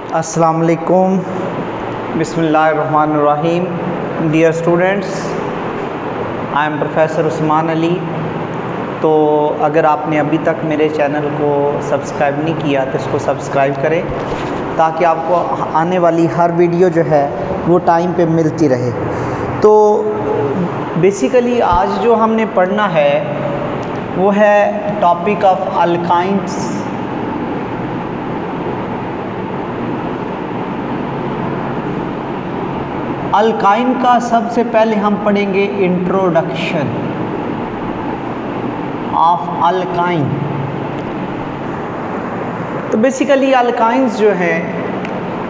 अस्सलाम वालेकुम, बिस्मिल्लाहिर्रहमानिर्रहीम। Dear students, I am professor Usman Ali. तो अगर आपने अभी तक मेरे चैनल को सब्सक्राइब नहीं किया तो इसको सब्सक्राइब करें ताकि आपको आने वाली हर वीडियो जो है वो टाइम पे मिलती रहे। तो बेसिकली आज जो हमने पढ़ना है वो है टॉपिक ऑफ अल्काइंस। अल्काइन का सबसे पहले हम पढ़ेंगे इंट्रोडक्शन ऑफ अल्काइन। तो बेसिकली अल्काइंस जो है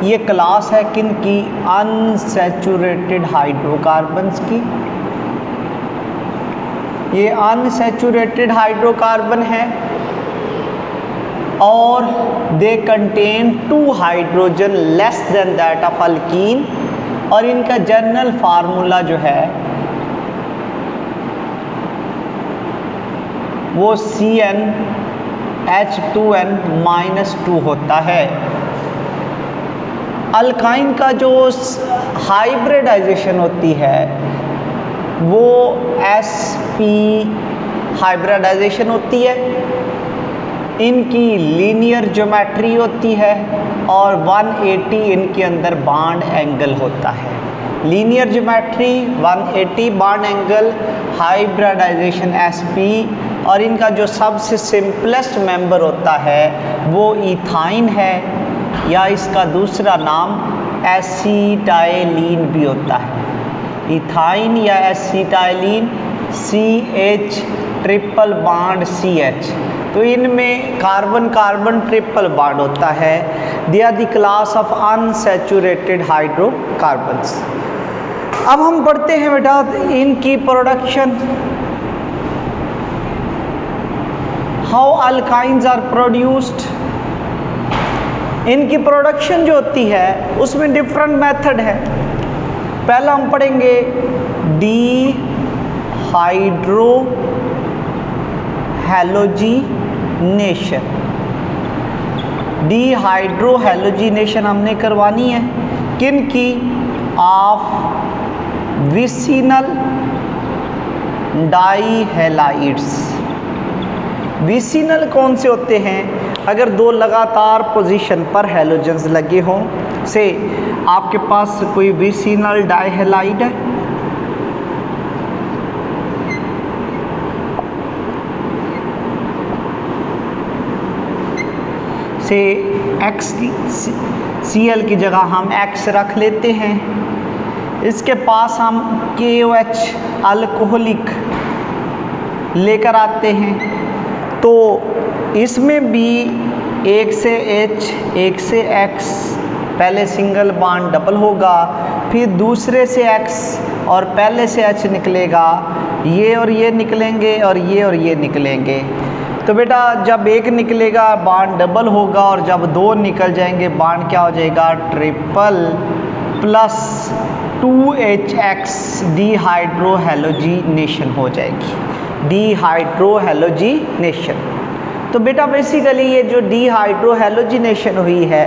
ये क्लास है किन की? अनसैचुरेटेड हाइड्रोकार्बन्स की। ये अनसैचुरेटेड हाइड्रोकार्बन है और they contain 2 hydrogen less than that of alkyne. और इनका जनरल फार्मूला जो है वो CnH2n-2 होता है। अल्काइन का जो हाइब्रिडाइजेशन होती है वो sp हाइब्रिडाइजेशन होती है। इनकी लीनियर ज्योमेट्री होती है और 180 इनके अंदर बॉन्ड एंगल होता है। Linear geometry 180 bond angle, hybridization sp। और इनका जो सबसे सिंपलेस्ट मेंबर होता है वो इथाइन है या इसका दूसरा नाम एसीटाइलिन भी होता है। इथाइन या acetylene CH triple bond CH। तो इनमें कार्बन कार्बन ट्रिपल बॉन्ड होता है। They are the class of unsaturated hydrocarbons. अब हम पढ़ते हैं बेटा इनकी production. How alkynes are produced. इनकी प्रोडक्शन जो होती है उसमें डिफरेंट मेथड है। पहला हम पढ़ेंगे डिहाइड्रो हैलोजिनेशन। डिहाइड्रोहैलोजिनेशन हमने करवानी है किन की? Of vicinal डाइहैलाइड्स। विसिनल कौन से होते हैं? अगर 2 लगातार पोजीशन पर हैलोजेंस लगे हों, से आपके पास कोई विसिनल डाइहैलाइड है, से X की Cl की जगह हम X रख लेते हैं। इसके पास हम KOH अल्कोहलिक लेकर आते हैं। तो इसमें भी एक से H एक से X, पहले सिंगल बॉन्ड डबल होगा, फिर दूसरे से X और पहले से H निकलेगा। ये और ये निकलेंगे और ये निकलेंगे। तो बेटा जब एक निकलेगा बॉन्ड डबल होगा और जब 2 निकल जाएंगे बॉन्ड क्या हो जाएगा? ट्रिपल प्लस 2HX डिहाइड्रोहैलोजिनेशन हो जाएगी। डिहाइड्रोहैलोजिनेशन। तो बेटा बेसिकली ये जो डिहाइड्रोहैलोजिनेशन हुई है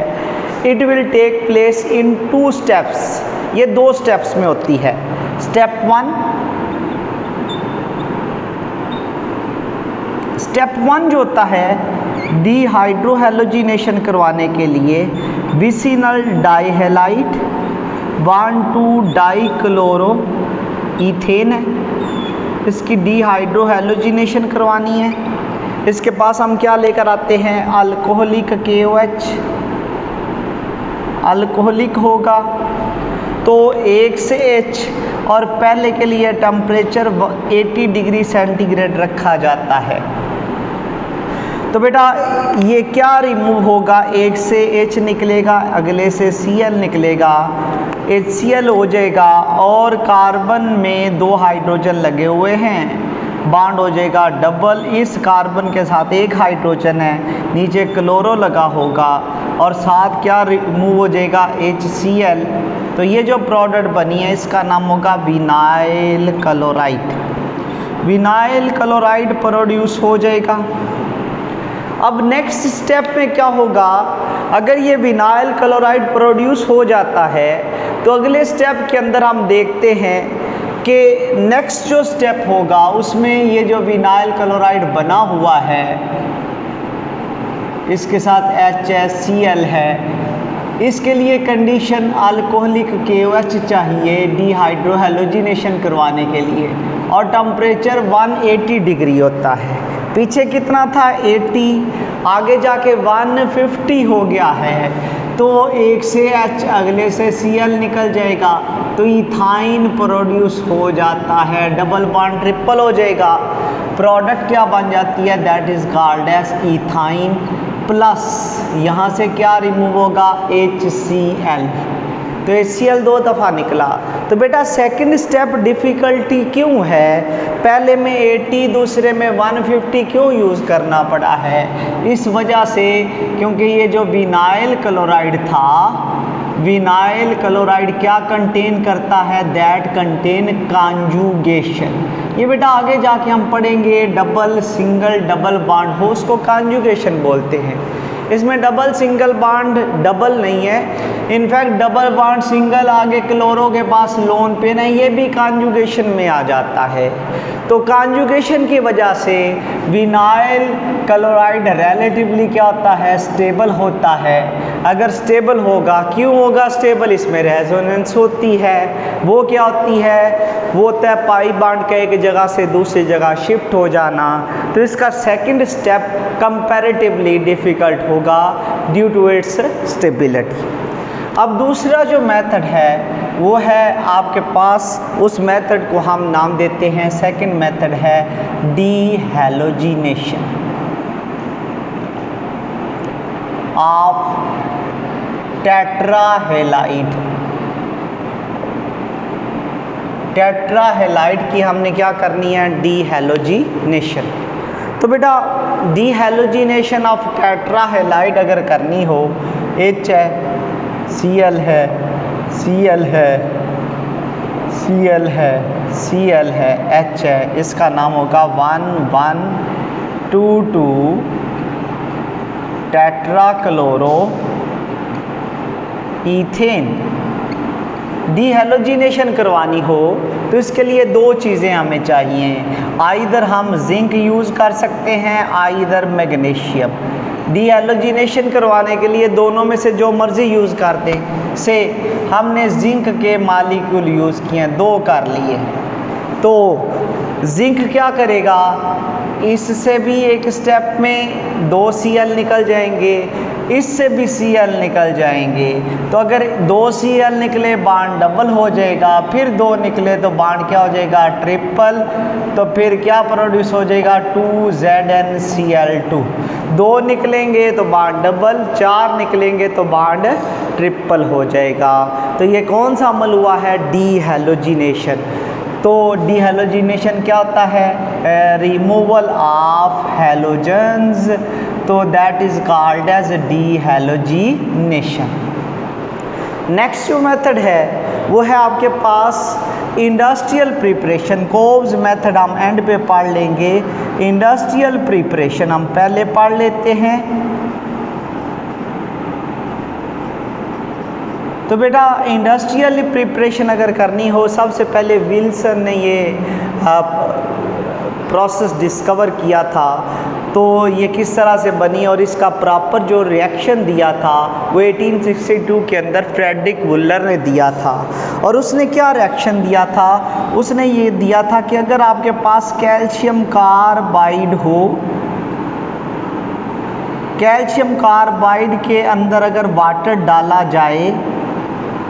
it will take place in 2 steps. ये 2 स्टेप्स में होती है। स्टेप 1 जो होता है डिहाइड्रोहैलोजिनेशन करवाने के लिए विसिनल डाइहैलाइड 1,2-डाइक्लोरो इथेन है, इसकी डिहाइड्रोहैलोजिनेशन करवानी है। इसके पास हम क्या लेकर आते हैं? अल्कोहलिक KOH अल्कोहलिक होगा। तो 1 से H और पहले के लिए टेम्परेचर 80 डिग्री सेंटीग्रेड रखा जाता है। तो बेटा ये क्या रिमूव होगा? 1 से H निकलेगा, अगले से Cl निकलेगा, HCl हो जाएगा और कार्बन में 2 हाइड्रोजन लगे हुए हैं, बॉन्ड हो जाएगा डबल। इस कार्बन के साथ एक हाइड्रोजन है, नीचे क्लोरो लगा होगा और साथ क्या रिमूव हो जाएगा? HCl। तो ये जो प्रोडक्ट बनी है इसका नाम होगा vinyl chloride. Vinyl chloride produce हो जाएगा। अब नेक्स्ट स्टेप में क्या होगा? अगर ये विनाइल क्लोराइड प्रोड्यूस हो जाता है तो अगले स्टेप के अंदर हम देखते हैं कि नेक्स्ट जो स्टेप होगा उसमें ये जो विनाइल क्लोराइड बना हुआ है इसके साथ HCl है, इसके लिए कंडीशन अल्कोहलिक KOH चाहिए डिहाइड्रोहेलोजिनेशन करवाने के लिए और टेम्परेचर 180 डिग्री होता है। पीछे कितना था 80, आगे जाके 150 हो गया है तो एक से H अगले से Cl निकल जाएगा तो इथाइन प्रोड्यूस हो जाता है, डबल बॉन्ड ट्रिपल हो जाएगा, प्रोडक्ट क्या बन जाती है that is called as ethyne plus यहाँ से क्या रिमूव होगा HCl, तो HCl 2 दफ़ा निकला। तो बेटा सेकंड स्टेप डिफ़िकल्टी क्यों है, पहले में 80 दूसरे में 150 क्यों यूज़ करना पड़ा है, इस वजह से क्योंकि ये जो विनाइल क्लोराइड था, विनाइल क्लोराइड क्या कंटेन करता है दैट कंटेन कॉन्जुगेशन। ये बेटा आगे जाके हम पढ़ेंगे डबल सिंगल डबल बॉन्ड हो उसको कॉन्जुगेशन बोलते हैं। इसमें डबल सिंगल बॉन्ड डबल नहीं है, इनफैक्ट डबल बॉन्ड सिंगल आगे क्लोरो के पास लोन पेन है, ये भी कॉन्जुगेशन में आ जाता है। तो कॉन्जुगेशन की वजह से विनाइल क्लोराइड रिलेटिवली क्या होता है स्टेबल होता है। अगर स्टेबल होगा, क्यों होगा स्टेबल, इसमें रेजोनेंस होती है, वो क्या होती है, वो होता है पाई बॉन्ड का एक जगह से दूसरी जगह शिफ्ट हो जाना। तो इसका सेकंड स्टेप कंपैरेटिवली डिफ़िकल्ट होगा ड्यू टू इट्स स्टेबिलिटी। अब दूसरा जो मेथड है वो है आपके पास, उस मेथड को हम नाम देते हैं, सेकंड मेथड है डीहैलोजिनेशन ऑफ टेट्राहेलाइड। टेट्राहेलाइड की हमने क्या करनी है डीहैलोजिनेशन। तो बेटा डीहैलोजिनेशन ऑफ टेट्राहेलाइड अगर करनी हो, H है, Cl है, Cl है, Cl है, Cl है, H है, इसका नाम होगा 1122 टेट्राक्लोरो इथेन। डीहैलोजिनेशन करवानी हो तो इसके लिए 2 चीज़ें हमें चाहिए, आइदर हम जिंक यूज़ कर सकते हैं आइदर मैग्नीशियम। डीहैलोजिनेशन करवाने के लिए दोनों में से जो मर्जी यूज़ कर दें, से हमने जिंक के मालिक्यूल यूज़ किए हैं, 2 कर लिए। तो जिंक क्या करेगा, इससे भी एक स्टेप में 2 Cl निकल जाएंगे, इससे भी Cl निकल जाएंगे। तो अगर 2 Cl निकले बॉन्ड डबल हो जाएगा, फिर 2 निकले तो बॉन्ड क्या हो जाएगा ट्रिपल, तो फिर क्या प्रोड्यूस हो जाएगा 2ZnCl2। 2 निकलेंगे तो बॉन्ड डबल, 4 निकलेंगे तो बॉन्ड ट्रिपल हो जाएगा। तो ये कौन सा अमल हुआ है डीहैलोजिनेशन। तो डीहैलोजिनेशन क्या होता है, रिमूवल ऑफ हैलोजन्स, तो that is called as dehalogenation. Next जो मेथड है वो है आपके पास इंडस्ट्रियल प्रिपरेशन। कोब्स मेथड हम एंड पे पढ़ लेंगे, इंडस्ट्रियल प्रिपरेशन हम पहले पढ़ लेते हैं। तो बेटा इंडस्ट्रियल प्रिपरेशन अगर करनी हो, सबसे पहले विल्सन ने ये प्रोसेस डिस्कवर किया था, तो ये किस तरह से बनी और इसका प्रॉपर जो रिएक्शन दिया था वो 1862 के अंदर फ्रेडरिक वुलर ने दिया था। और उसने क्या रिएक्शन दिया था, उसने ये दिया था कि अगर आपके पास कैल्शियम कार्बाइड हो, कैल्शियम कार्बाइड के अंदर अगर वाटर डाला जाए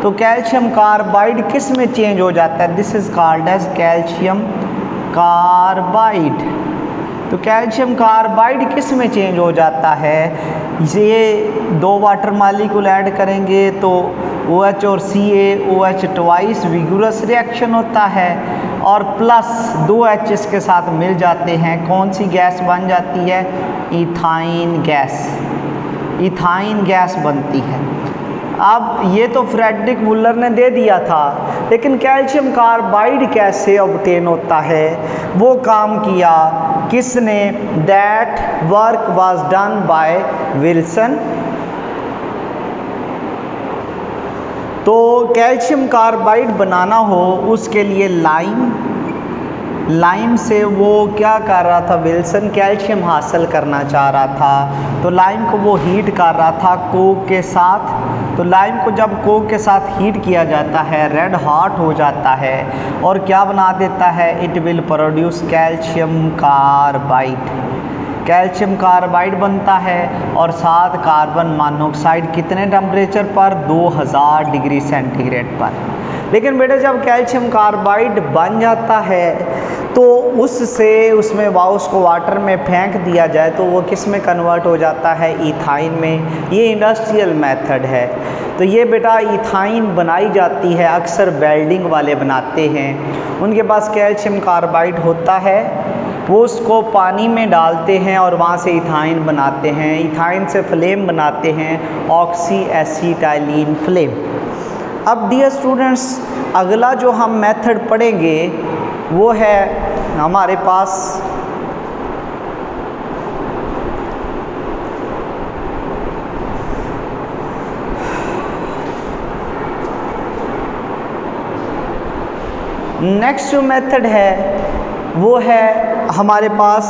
तो कैल्शियम कार्बाइड किस में चेंज हो जाता है, this is called as calcium carbide. तो कैल्शियम कार्बाइड किस में चेंज हो जाता है, ये 2 वाटर मालिक्यूल ऐड करेंगे तो OH और CaOH ट्वाइस विगुरस रिएक्शन होता है और प्लस 2 H के साथ मिल जाते हैं, कौन सी गैस बन जाती है, इथाइन गैस, इथाइन गैस बनती है। अब ये तो फ्रेडरिक वुलर ने दे दिया था, लेकिन कैल्शियम कार्बाइड कैसे ऑब्टेन होता है वो काम किया किसने, that work was done by Wilson तो कैल्शियम कार्बाइड बनाना हो उसके लिए लाइम से वो क्या कर रहा था, विल्सन कैल्शियम हासिल करना चाह रहा था। तो लाइम को वो हीट कर रहा था कोक के साथ। तो लाइम को जब कोक के साथ हीट किया जाता है, रेड हॉट हो जाता है और क्या बना देता है, it will produce calcium carbide. Calcium carbide बनता है और साथ कार्बन मोनोऑक्साइड कितने टेम्परेचर पर, 2000 डिग्री सेंटीग्रेड पर। लेकिन बेटे जब कैल्शियम कार्बाइड बन जाता है तो उसमें उसको वाटर में फेंक दिया जाए तो वो किस में कन्वर्ट हो जाता है, इथाइन में। ये इंडस्ट्रियल मेथड है। तो ये बेटा इथाइन बनाई जाती है, अक्सर वेल्डिंग वाले बनाते हैं, उनके पास कैल्शियम कार्बाइड होता है, वो उसको पानी में डालते हैं और वहाँ से इथाइन बनाते हैं। इथाइन से फ्लेम बनाते हैं, ऑक्सी एसिटाइलिन फ्लेम। अब डियर स्टूडेंट्स, अगला जो हम मेथड पढ़ेंगे वो है हमारे पास नेक्स्ट जो मेथड है वो है हमारे पास,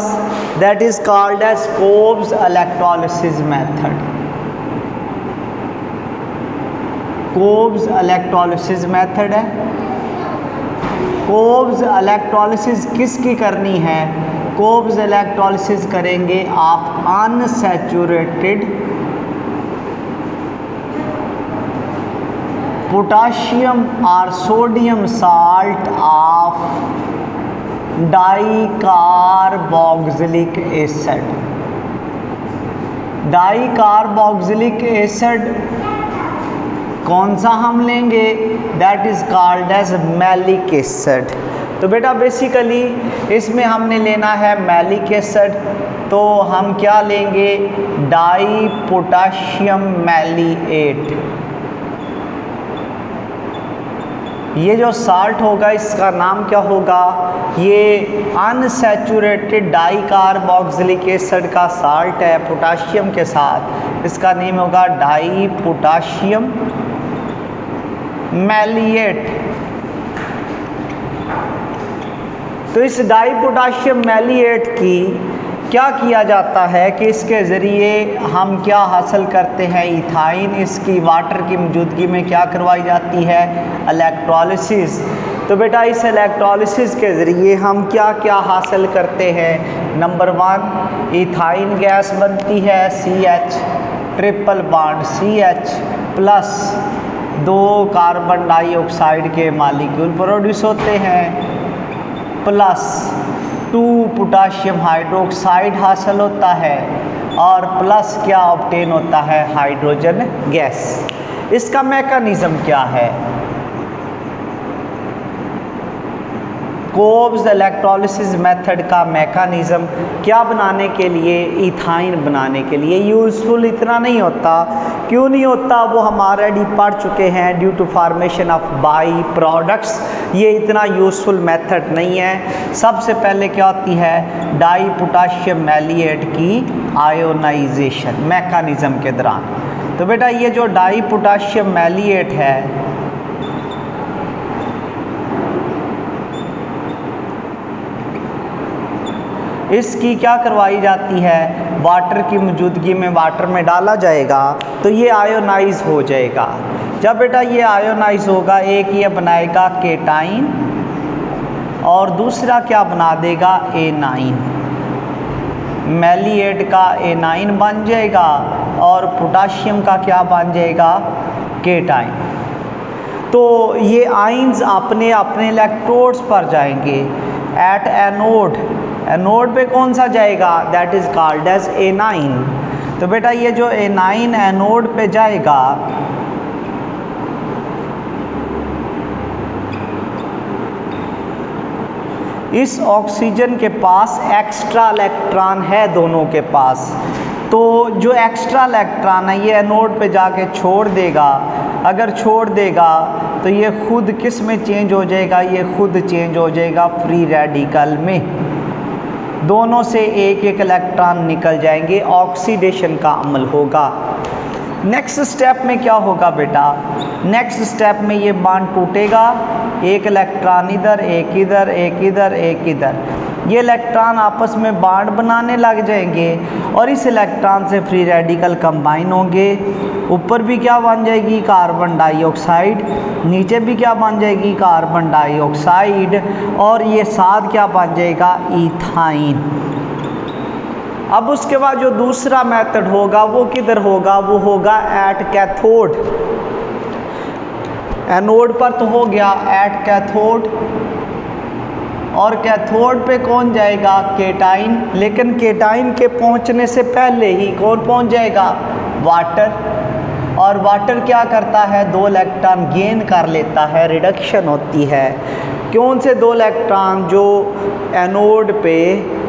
that is called as Kolbe's electrolysis method. Kolbe's electrolysis method है। कोब्स इलेक्ट्रोलिसिस किसकी करनी है, कोब्स इलेक्ट्रोलिसिस करेंगे आप अनसैचुरेटेड पोटाशियम और sodium salt of dicarboxylic acid. Dicarboxylic acid कौन सा हम लेंगे, that is called as maleic acid. तो बेटा बेसिकली इसमें हमने लेना है मैलिक एसिड। तो हम क्या लेंगे, डाई पोटाशियम मैलिएट। ये जो साल्ट होगा इसका नाम क्या होगा, ये अनसैचुरेटेड डाइकार्बोक्सिलिक एसिड का साल्ट है पोटाशियम के साथ, इसका नेम होगा डाई पोटाशियम मैलिएट। तो इस डाई पोटाशियम मैलिएट की क्या किया जाता है कि इसके ज़रिए हम क्या हासिल करते हैं, इथाइन। इसकी वाटर की मौजूदगी में क्या करवाई जाती है, इलेक्ट्रोलिसिस। तो बेटा इस इलेक्ट्रोलिसिस के ज़रिए हम क्या क्या हासिल करते हैं, नंबर 1 इथाइन गैस बनती है, CH triple bond CH plus 2 carbon dioxide के मॉलिक्यूल प्रोड्यूस होते हैं, प्लस 2 पोटाशियम हाइड्रोक्साइड हासिल होता है और प्लस क्या ऑब्टेन होता है, हाइड्रोजन गैस। इसका मैकेनिज्म क्या है, कोब्स इलेक्ट्रोलिसिस मेथड का मैकेनिज्म क्या बनाने के लिए, इथाइन बनाने के लिए यूजफुल इतना नहीं होता। क्यों नहीं होता, वो हम ऑलरेडी पढ़ चुके हैं, due to formation of by products. ये इतना यूजफुल मेथड नहीं है। सबसे पहले क्या होती है, डाई पोटाशियम मैलिएट की आयोनाइजेशन मैकेनिज्म के दौरान। तो बेटा ये जो डाई पोटाशियम मैलिएट है इसकी क्या करवाई जाती है, वाटर की मौजूदगी में वाटर में डाला जाएगा तो ये आयोनाइज हो जाएगा। जब बेटा ये आयोनाइज होगा, एक ये बनाएगा केटाइन और दूसरा क्या बना देगा, एनाइन। मैलिएट का एनाइन बन जाएगा और पोटाशियम का क्या बन जाएगा, केटाइन। तो ये आइंस अपने अपने इलेक्ट्रोड्स पर जाएंगे। एट एनोड, एनोड पे कौन सा जाएगा, that is called as enyne. तो बेटा ये जो एनाइन एनोड पे जाएगा इस ऑक्सीजन के पास एक्स्ट्रा इलेक्ट्रॉन है दोनों के पास। तो जो एक्स्ट्रा इलेक्ट्रॉन है ये एनोड पे जाके छोड़ देगा। अगर छोड़ देगा तो ये खुद किस में चेंज हो जाएगा, ये खुद चेंज हो जाएगा फ्री रेडिकल में। दोनों से एक एक इलेक्ट्रॉन निकल जाएंगे, ऑक्सीडेशन का अमल होगा। नेक्स्ट स्टेप में क्या होगा बेटा, नेक्स्ट स्टेप में ये बॉन्ड टूटेगा, एक इलेक्ट्रॉन इधर, एक इधर, एक इधर, एक इधर, ये इलेक्ट्रॉन आपस में बॉन्ड बनाने लग जाएंगे और इस इलेक्ट्रॉन से फ्री रेडिकल कंबाइन होंगे। ऊपर भी क्या बन जाएगी, कार्बन डाइऑक्साइड, नीचे भी क्या बन जाएगी, कार्बन डाइऑक्साइड, और ये साथ क्या बन जाएगा, इथाइन। अब उसके बाद जो दूसरा मेथड होगा वो किधर होगा, वो होगा एट कैथोड। एनोड पर तो हो गया, एट कैथोड, और कैथोड पे कौन जाएगा, केटाइन, लेकिन केटाइन के पहुंचने से पहले ही कौन पहुंच जाएगा, वाटर। और वाटर क्या करता है, 2 इलेक्ट्रॉन गेन कर लेता है, रिडक्शन होती है। कौन से 2 इलेक्ट्रॉन, जो एनोड पे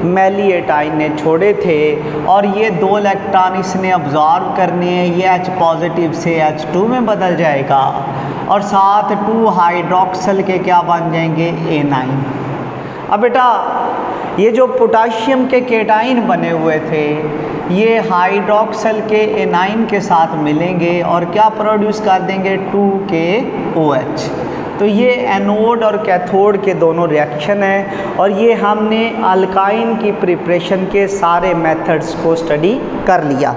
मेलिएटाइन ने छोड़े थे, और ये 2 इलेक्ट्रॉन इसने ऑब्जॉर्व करने हैं, ये H पॉजिटिव से H2 में बदल जाएगा और साथ 2 हाइड्रोक्सल के क्या बन जाएंगे, A9। अब बेटा ये जो पोटाशियम के केटाइन बने हुए थे ये हाइड्रोक्सल के A9 के साथ मिलेंगे और क्या प्रोड्यूस कर देंगे, 2KOH। तो ये एनोड और कैथोड के दोनों रिएक्शन है और ये हमने अल्काइन की प्रिपरेशन के सारे मेथड्स को स्टडी कर लिया।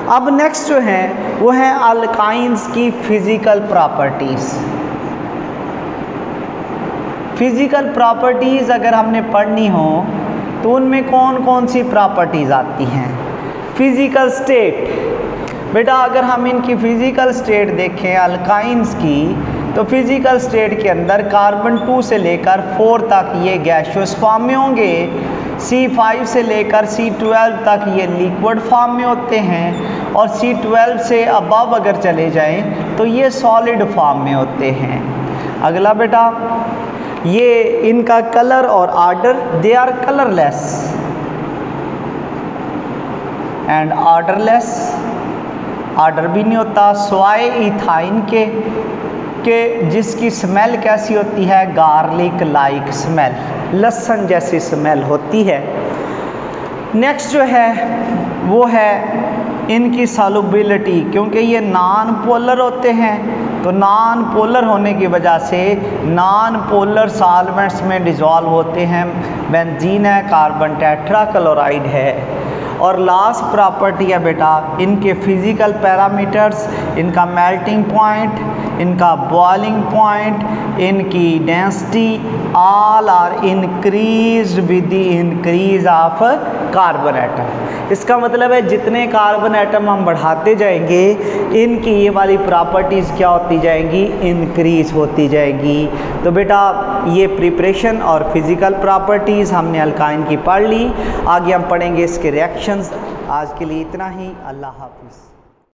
अब नेक्स्ट जो है वो है अल्काइंस की फिजिकल प्रॉपर्टीज़। फिजिकल प्रॉपर्टीज़ अगर हमने पढ़नी हो तो उनमें कौन कौन सी प्रॉपर्टीज़ आती हैं। फिजिकल स्टेट, बेटा अगर हम इनकी फिजिकल स्टेट देखें अल्काइंस की, तो फिजिकल स्टेट के अंदर कार्बन 2 से लेकर 4 तक ये गैसियस फॉर्म में होंगे, C5 से लेकर C12 तक ये लिक्विड फॉर्म में होते हैं और C12 से अबव अगर चले जाएं तो ये सॉलिड फॉर्म में होते हैं। अगला बेटा ये इनका कलर और odour, they are colourless and odourless, odour भी नहीं होता, स्वाय इथाइन के जिसकी स्मेल कैसी होती है, गार्लिक लाइक स्मेल, लहसुन जैसी स्मेल होती है। नेक्स्ट जो है वो है इनकी सॉल्युबिलिटी, क्योंकि ये नॉन पोलर होते हैं तो नॉन पोलर होने की वजह से नॉन पोलर सॉल्वेंट्स में डिज़ोल्व होते हैं। बेंजीन है, कार्बन टेट्राक्लोराइड है। और लास्ट प्रॉपर्टी है बेटा इनके फिजिकल पैरामीटर्स, इनका मेल्टिंग पॉइंट, इनका बॉइलिंग पॉइंट, इनकी density, all are increase with the increase of carbon atom. इसका मतलब है जितने कार्बन एटम हम बढ़ाते जाएंगे इनकी ये वाली प्रॉपर्टीज़ क्या होती जाएंगी, इंक्रीज होती जाएगी। तो बेटा ये प्रिपरेशन और फिजिकल प्रॉपर्टीज़ हमने अल्काइन की पढ़ ली, आगे हम पढ़ेंगे इसके रिएक्शंस। आज के लिए इतना ही, अल्लाह हाफिज़।